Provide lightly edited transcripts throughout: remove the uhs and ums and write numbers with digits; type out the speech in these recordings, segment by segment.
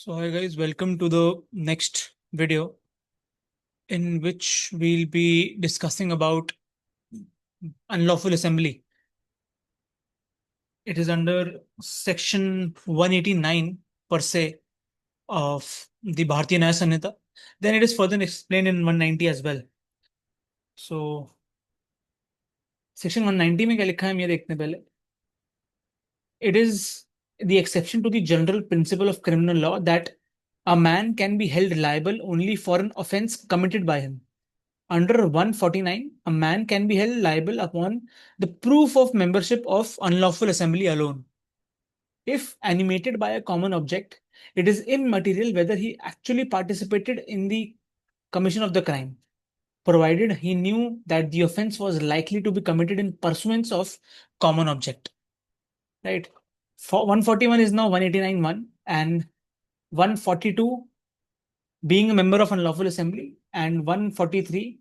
So, hi guys, welcome to the next video in which we'll be discussing about unlawful assembly. It is under section 189 per se of the Bharatiya Nyaya Sanhita. Then it is further explained in 190 as well. So, section 190 में क्या लिखा है हम ये देखते हैं पहले. It is the exception to the general principle of criminal law that a man can be held liable only for an offense committed by him. Under 149, a man can be held liable upon the proof of membership of unlawful assembly alone. If animated by a common object, it is immaterial whether he actually participated in the commission of the crime, provided he knew that the offense was likely to be committed in pursuance of common object. Right? For 141 is now 189(1) and 142 being a member of unlawful assembly and 143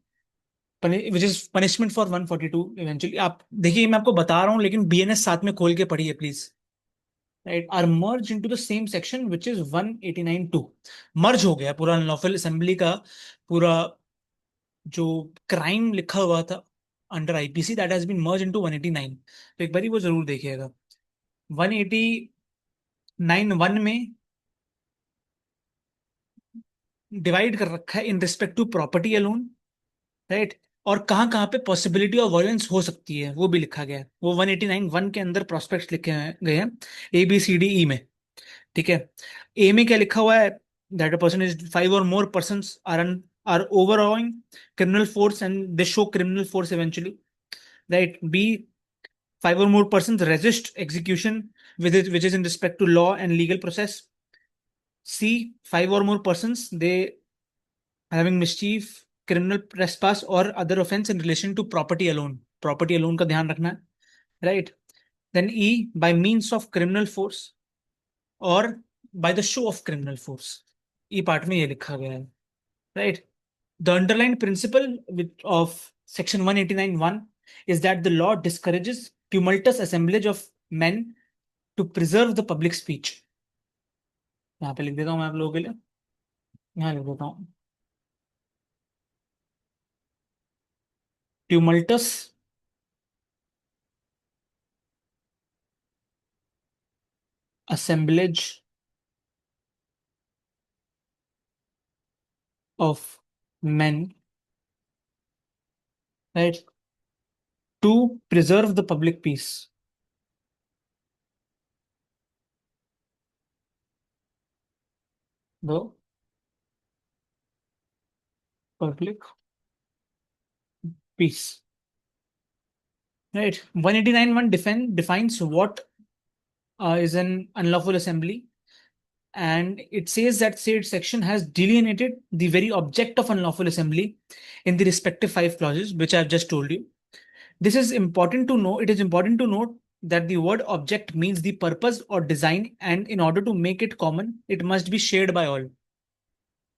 which is punishment for 142 eventually. आप देखिए मैं आपको बता रहा हूँ लेकिन BNS साथ में खोल के पढ़िए please. Right, are merge into the same section which is 189(2). Merge हो गया पूरा अनलॉफुल असेंबली का पूरा जो क्राइम लिखा हुआ था under IPC, that has been merge into 189. तो एक बार वो जरूर देखिएगा. 189(1) में डिवाइड कर रखा है in respect to property alone. Right, और कहाँ कहाँ पे पॉसिबिलिटी ऑफ वायलेंस हो सकती है वो भी लिखा गया है. वो 189(1) के अंदर प्रोस्पेक्ट्स लिखे गए हैं ABCDE में. ठीक है, ए में क्या लिखा हुआ है? That a person is 5 or more persons are overawing criminal force and they show criminal force eventually. Right. B, 5 or more persons resist execution with it, which is in respect to law and legal process. C, 5 or more persons they having mischief, criminal trespass or other offense in relation to property alone. Property alone का ध्यान रखना है. Right. Then E, by means of criminal force or by the show of criminal force. E part में ये लिखा गया है. Right. The underlying principle of section 189(1) is that the law discourages tumultuous assemblage of men to preserve the public speech. यहाँ पे लिख देता हूँ मैं आप लोगों के लिए. यहाँ लिख देता हूँ tumultuous assemblage of men, right, to preserve the public peace. The public peace. Right. 189(1) defines what is an unlawful assembly, and it says that said section has delineated the very object of unlawful assembly in the respective 5 clauses, which I've just told you. This is important to know. It is important to note that the word object means the purpose or design, and in order to make it common, it must be shared by all.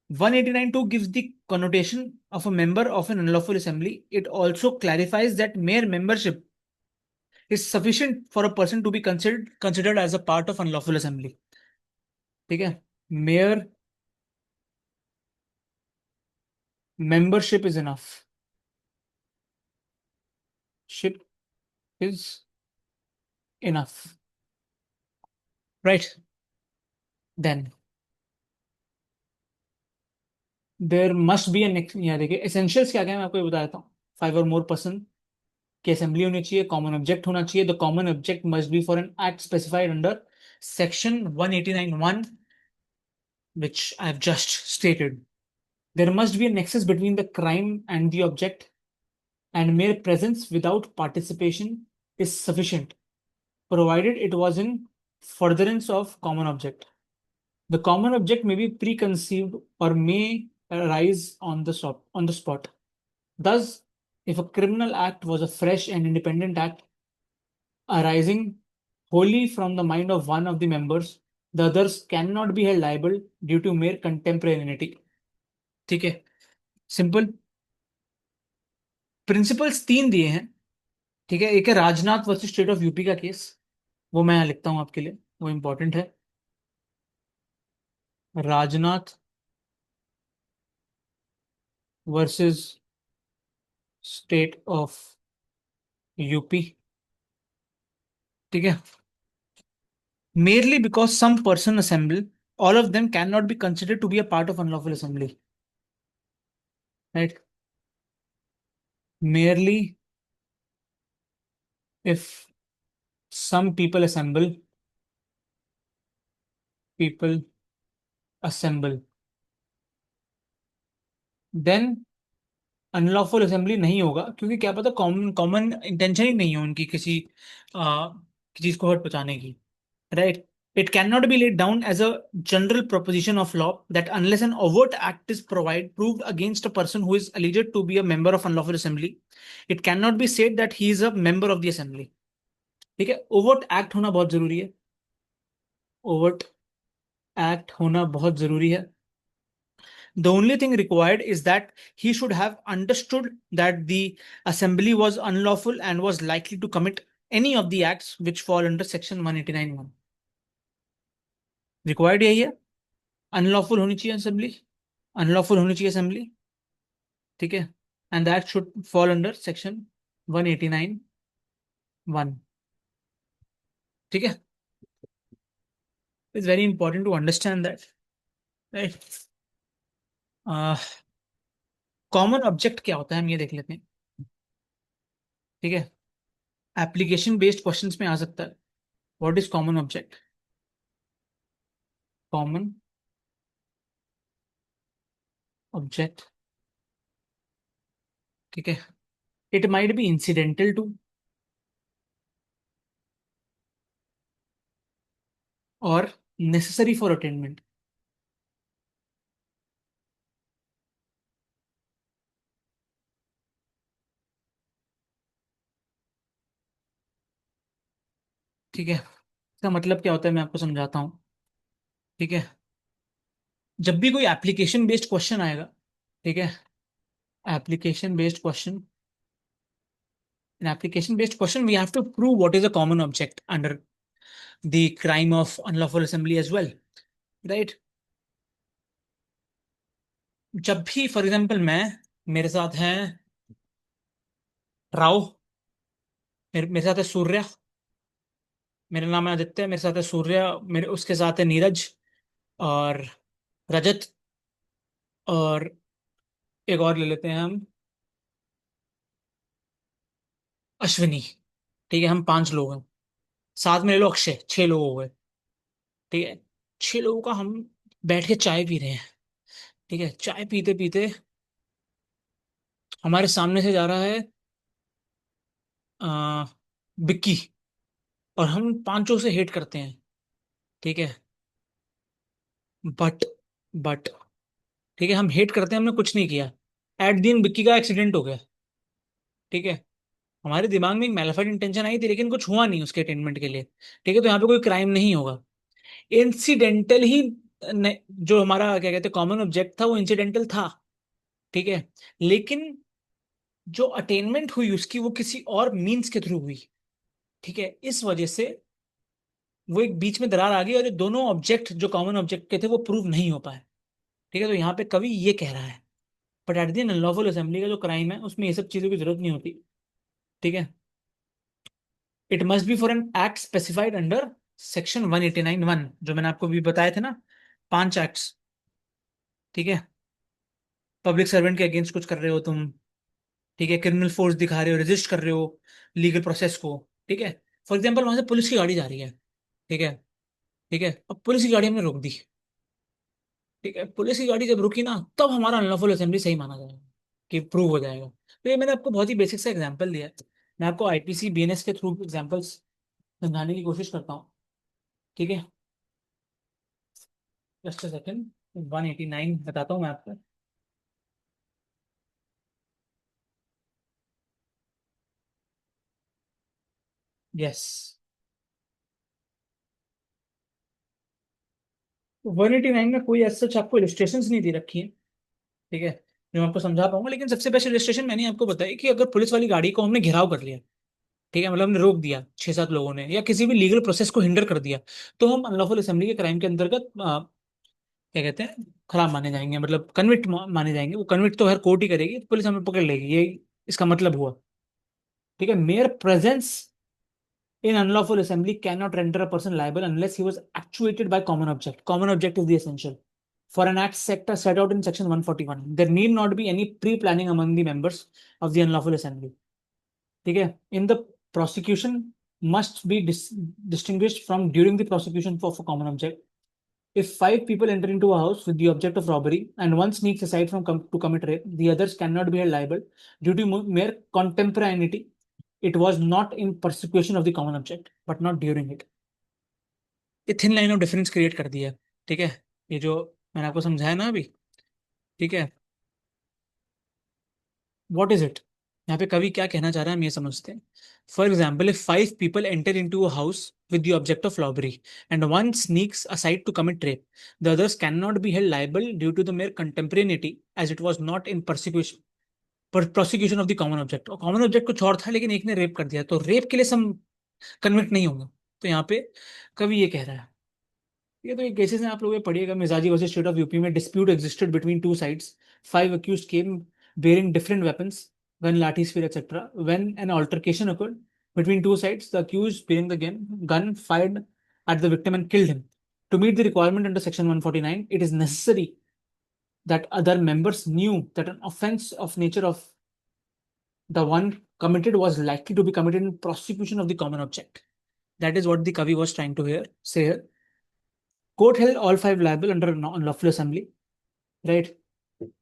189(2) gives the connotation of a member of an unlawful assembly. It also clarifies that mere membership is sufficient for a person to be considered as a part of unlawful assembly. ठीक है, mere membership is enough. Ship is enough. Right. Then there must be a next. यहाँ देखिए essentials क्या क्या है मैं आपको ये बता देता हूँ. 5 or more person की असेंबली होनी चाहिए. कॉमन ऑब्जेक्ट होना चाहिए. The common object must be for an act specified under section 189(1), which I have just stated. There must be a nexus between the crime and the object, and mere presence without participation is sufficient, provided it was in furtherance of common object. The common object may be preconceived or may arise on the spot. Thus, if a criminal act was a fresh and independent act arising wholly from the mind of one of the members, the others cannot be held liable due to mere contemporaneity. ठीक है, simple principles 3 दिए हैं. ठीक है, एक है Rajnath versus state of UP का case, वो मैं यहाँ लिखता हूँ आपके लिए, वो इंपॉर्टेंट है. Rajnath versus state of UP. ठीक है। Merely because some person assemble, all of them cannot be considered to be a part of unlawful assembly. Right? Merely if some people assemble, then unlawful assembly नहीं होगा, क्योंकि क्या पता common common intention ही नहीं है उनकी किसी चीज को हर्ट पहुंचाने की। Right. It can not be laid down as a general proposition of law that unless an overt act is proved against a person who is alleged to be a member of unlawful assembly, it cannot be said that he is a member of the assembly। ठीक है, overt act होना बहुत जरूरी है। Overt act होना बहुत जरूरी है। The only thing required is that he should have understood that the assembly was unlawful and was likely to commit any of the acts which fall under section 189(1)। Required यही है, unlawful होनी चाहिए assembly, unlawful होनी चाहिए assembly. ठीक है। And that should fall under section 189(1)। ठीक है। It's very important to understand that. Right. Common object क्या होता है हम ये देख लेते हैं। ठीक है। एप्लीकेशन बेस्ड क्वेश्चंस में आ सकता है। What is common object? Common object. ठीक है। It might be incidental to और नेसेसरी फॉर अटेनमेंट। ठीक है। इसका मतलब क्या होता है मैं आपको समझाता हूँ। ठीक है। जब भी कोई एप्लीकेशन बेस्ड क्वेश्चन आएगा, ठीक है, application based question, in application based question we have to prove what is a common object under the crime of unlawful assembly as well। right। जब भी फॉर एग्जांपल मैं, मेरे साथ है राव, मेरे साथ है सूर्य, मेरा नाम है आदित्य, मेरे साथ है सूर्य, मेरे उसके साथ है नीरज और रजत, और एक और ले लेते हैं हम, अश्विनी। ठीक है, हम 5 लोग हैं। साथ में ले लो अक्षय, 6 लोग हो गए। ठीक है। 6 लोगों का हम बैठ के चाय पी रहे हैं। ठीक है, चाय पीते पीते हमारे सामने से जा रहा है आ, बिक्की, और हम 5 से हेट करते हैं। ठीक है। बट बट ठीक है, हम हेट करते हैं, हमने कुछ नहीं किया। एट दिन बिक्की का एक्सीडेंट हो गया। ठीक है। हमारे दिमाग में एक मैलिफाइड इंटेंशन आई थी, लेकिन कुछ हुआ नहीं उसके अटेनमेंट के लिए। ठीक है, तो यहाँ पे कोई क्राइम नहीं होगा। इंसिडेंटल ही जो हमारा क्या कहते हैं कॉमन ऑब्जेक्ट था वो इंसिडेंटल था। ठीक है। लेकिन जो अटेनमेंट हुई उसकी वो किसी और मीन्स के थ्रू हुई। ठीक है, इस वजह से वो एक बीच में दरार आ गई और ये दोनों ऑब्जेक्ट जो कॉमन ऑब्जेक्ट के थे वो प्रूव नहीं हो पाए। ठीक है, तो यहाँ पे कवि ये कह रहा है, but at the unlawful assembly का जो क्राइम है उसमें ये सब चीजों की जरूरत नहीं होती। ठीक है। It must be for an act specified under section 189(1), जो मैंने आपको भी बताए थे ना, 5 एक्ट्स। ठीक है। पब्लिक सर्वेंट के अगेंस्ट कुछ कर रहे हो तुम, ठीक है, क्रिमिनल फोर्स दिखा रहे हो, रेजिस्ट कर रहे हो लीगल प्रोसेस को। ठीक है। फॉर एग्जाम्पल वहां से पुलिस की गाड़ी जा रही है। ठीक है। ठीक है, अब पुलिस की गाड़ी हमने रोक दी। ठीक है, पुलिस की गाड़ी जब रुकी ना, तब हमारा अनलॉफुल असेंबली सही माना जाएगा, कि प्रूव हो जाएगा। तो ये मैंने आपको बहुत ही बेसिक सा एग्जांपल दिया है। मैं आपको आईपीसी बीएनएस के थ्रू एग्जांपल्स समझाने की कोशिश करता हूँ। ठीक है। जस्ट अ सेकंड, 189 बताता हूँ मैं आपको। यस। 189 में कोई ऐसा आपको इलिस्ट्रेशन नहीं दे रखी है। ठीक है, जो मैं आपको समझा पाऊंगा, लेकिन सबसे बेस्ट इलिस्ट्रेशन मैंने आपको बताई कि अगर पुलिस वाली गाड़ी को हमने घेराव कर लिया, ठीक है, मतलब हमने रोक दिया 6-7 लोगों ने, या किसी भी लीगल प्रोसेस को हिंडर कर दिया, तो हम अनलॉफुल असेंबली के क्राइम के अंतर्गत क्या कहते हैं, खराब माने जाएंगे, मतलब कन्विक्ट माने जाएंगे। वो कन्विक्ट तो हर कोर्ट ही करेगी, पुलिस हमें पकड़ लेगी, ये इसका मतलब हुआ। ठीक है, mayor presence in unlawful assembly cannot render a person liable unless he was actuated by common object. Common object is the essential. For an act set out in section 141, there need not be any pre-planning among the members of the unlawful assembly. ठीक है, in the prosecution must be distinguished from during the prosecution for common object. If five people enter into a house with the object of robbery and one sneaks aside to commit rape, the others cannot be held liable due to mere contemporaneity. It was not in persecution of the common object, but not during it. ये thin line of difference create कर दिया है। ठीक है, ये जो मैंने आपको समझाया ना अभी। ठीक है, व्हाट इज इट, यहाँ पे कवि क्या कहना चाह रहा है हम ये समझते हैं। For example, if five people enter in to a house with the object of robbery and one sneaks aside to commit rape, the others cannot be held liable due to the mere contemporaneity as it was not in persecution prosecution of the common object। और common object कुछ और था लेकिन एक ने rape कर दिया, तो रेप के लिए सम कन्विक्ट नहीं होगा। तो यहाँ पे कवि ये कह रहा है। ये तो ये केसेस हैं, आप लोग ये पढ़िएगा। Mizaji versus state of UP में dispute existed between two sides, five accused came bearing different weapons, gun, lathi, spear, etc. When an altercation occurred between two sides, the accused bearing the gun fired at the victim and killed him. To meet the requirement under section 149, it is necessary that other members knew that an offense of nature of the one committed was likely to be committed in prosecution of the common object. That is what the Kavi was trying to say here. Court held all five liable under unlawful assembly, right?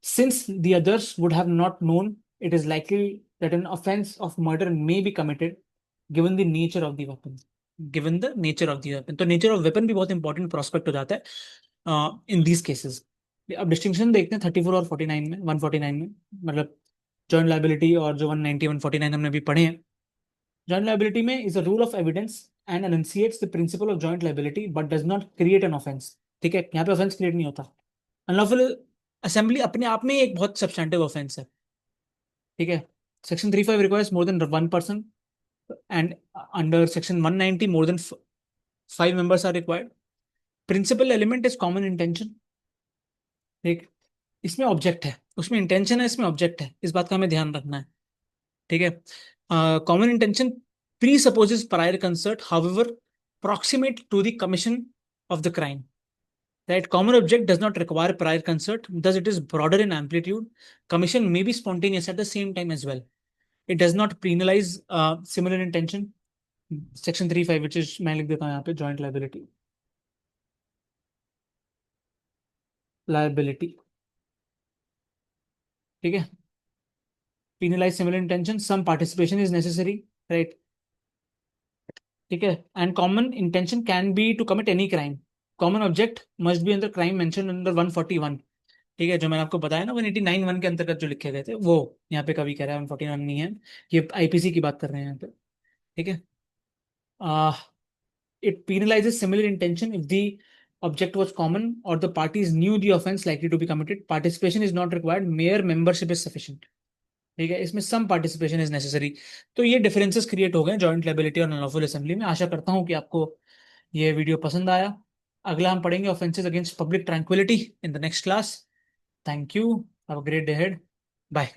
Since the others would have not known, it is likely that an offense of murder may be committed given the nature of the weapon. Given the nature of the weapon, तो nature of weapon भी बहुत important prospect हो जाता है in these cases. अब distinction देखते हैं 34 और 49 में, 149 में, मतलब जॉइंट लाइबिलिटी और जो 190 149 हमने अभी पढ़े हैं। जॉइंट लाइबिलिटी में is a rule of evidence and enunciates the principle of joint liability but does not create an offence. ठीक है, यहाँ पे ऑफेंस क्रिएट नहीं होता। अनलॉफुल असेंबली अपने आप में एक बहुत सब्सटैंटिव ऑफेंस है। ठीक है, section 35 requires more than one person and under section 190 more than five members are required. Principal element is common intention. ठीक, इसमें ऑब्जेक्ट है, उसमें इंटेंशन है, इसमें ऑब्जेक्ट है, इस बात का हमें ध्यान रखना है। ठीक है, common intention presupposes prior consent, however proximate to the commission of the crime. Right? Common object does not require prior consent, thus it is broader in amplitude. Commission may be spontaneous at the same time as well. It does not penalize similar intention. Section 35, which is मैं लिख देता हूँ यहाँ पे, joint liability. Liability. ठीक है, penalize similar intention. Some participation is necessary, right? ठीक है, and common intention can be to commit any crime. Common object must be under crime mentioned under 141। ठीक है, जो मैंने आपको बताया ना 189 वन के अंतर्गत जो लिखे गए थे वो यहाँ पे कभी कह रहा है, 141 नहीं है, ये आईपीसी की बात कर रहे हैं यहाँ पे। ठीक है, it penalizes similar intention if the object was common or the parties knew the offense likely to be committed. Participation is not required, mere membership is sufficient। ठीक है, इसमें सम पार्टिसिपेशन इज नेसेसरी। तो ये डिफरेंसेस क्रिएट हो गए joint liability और unlawful assembly में। आशा करता हूँ कि आपको ये वीडियो पसंद आया। अगला हम पढ़ेंगे offences against public tranquillity in the next class. Thank you, have a great day ahead, bye.